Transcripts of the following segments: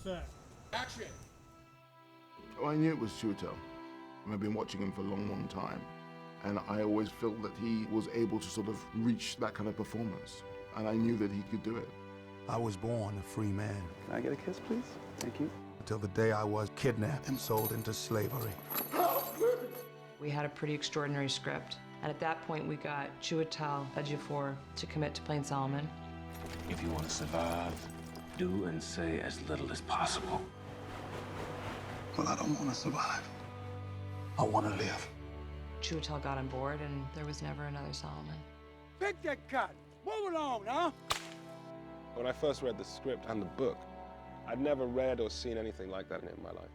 sir. Action! Oh, I knew it was Chiwetel. I've been watching him for a long, long time. And I always felt that he was able to sort of reach that kind of performance. And I knew that he could do it. I was born a free man. Can I get a kiss, please? Thank you. Until the day I was kidnapped and sold into slavery. We had a pretty extraordinary script. And at that point, we got Chiwetel Ejiofor to commit to playing Solomon. If you want to survive, do and say as little as possible. Well, I don't want to survive. I want to live. Chiwetel got on board, and there was never another Solomon. Pick that cut! Move along, huh? When I first read the script and the book, I'd never read or seen anything like that in my life.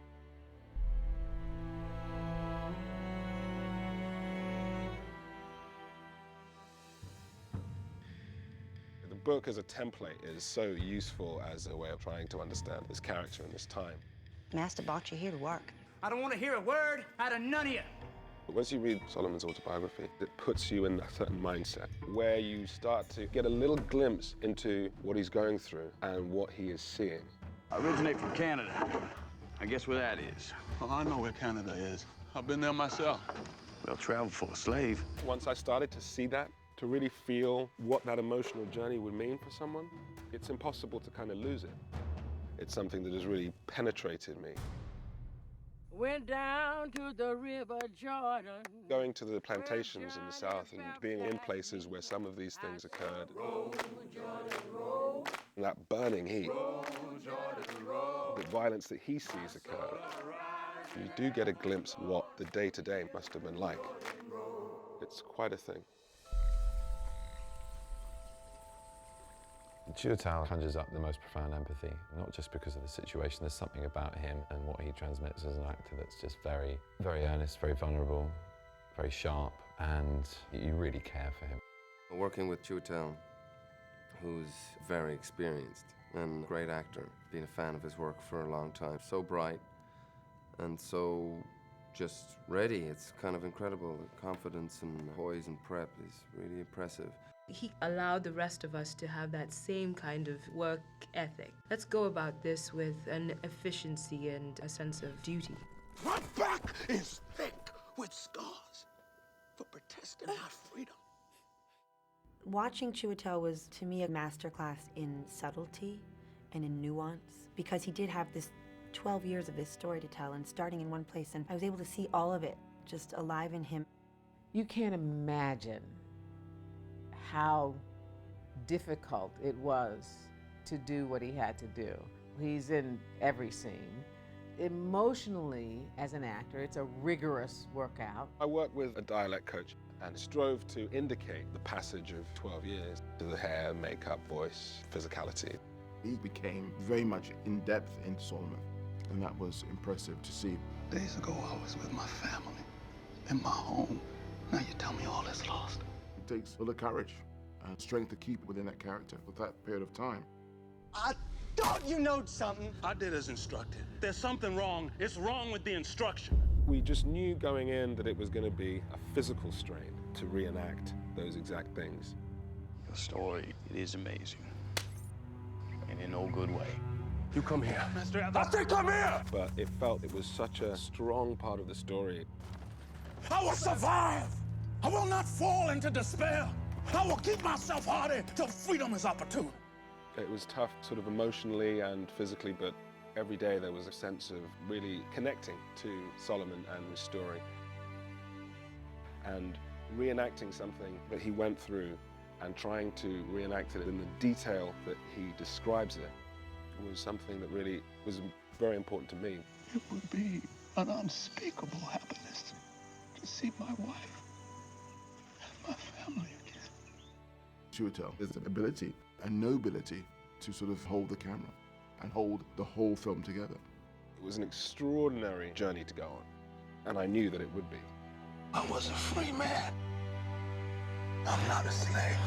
The book as a template is so useful as a way of trying to understand this character in this time. Master brought you here to work. I don't want to hear a word out of none of you. But once you read Solomon's autobiography, it puts you in a certain mindset where you start to get a little glimpse into what he's going through and what he is seeing. I originate from Canada. I guess where that is. Well, I know where Canada is. I've been there myself. Well, travel for a slave. Once I started to see that, to really feel what that emotional journey would mean for someone, it's impossible to kind of lose it. It's something that has really penetrated me. Went down to the river Jordan. Going to the plantations in the South and being in places where some of these things occurred. And that burning heat, the violence that he sees occur, you do get a glimpse of what the day-to-day must have been like. It's quite a thing. Chiwetel conjures up the most profound empathy, not just because of the situation. There's something about him and what he transmits as an actor that's just very, very earnest, very vulnerable, very sharp, and you really care for him. Working with Chiwetel, who's very experienced and a great actor, been a fan of his work for a long time, so bright and so just ready. It's kind of incredible. The confidence and poise and prep is really impressive. He allowed the rest of us to have that same kind of work ethic. Let's go about this with an efficiency and a sense of duty. My back is thick with scars for protesting my freedom. Watching Chiwetel was, to me, a masterclass in subtlety and in nuance, because he did have this 12 years of this story to tell, and starting in one place, and I was able to see all of it just alive in him. You can't imagine how difficult it was to do what he had to do. He's in every scene. Emotionally, as an actor, it's a rigorous workout. I worked with a dialect coach and strove to indicate the passage of 12 years to the hair, makeup, voice, physicality. He became very much in depth into Solomon, and that was impressive to see. Days ago, I was with my family, in my home. Now you tell me all is lost. It takes a lot of courage and strength to keep within that character for that period of time. I thought you knowed something. I did as instructed. There's something wrong. It's wrong with the instruction. We just knew going in that it was going to be a physical strain to reenact those exact things. Your story, it is amazing. And in no good way. You come here. Master, I said come here! But it felt it was such a strong part of the story. I will survive. I will not fall into despair. I will keep myself hardy till freedom is opportune. It was tough sort of emotionally and physically, but every day there was a sense of really connecting to Solomon and his story. And reenacting something that he went through and trying to reenact it in the detail that he describes it was something that really was very important to me. It would be an unspeakable happiness to see my wife and my family again. Chiwetel has the ability and nobility to sort of hold the camera and hold the whole film together. It was an extraordinary journey to go on, and I knew that it would be. I was a free man. I'm not a slave.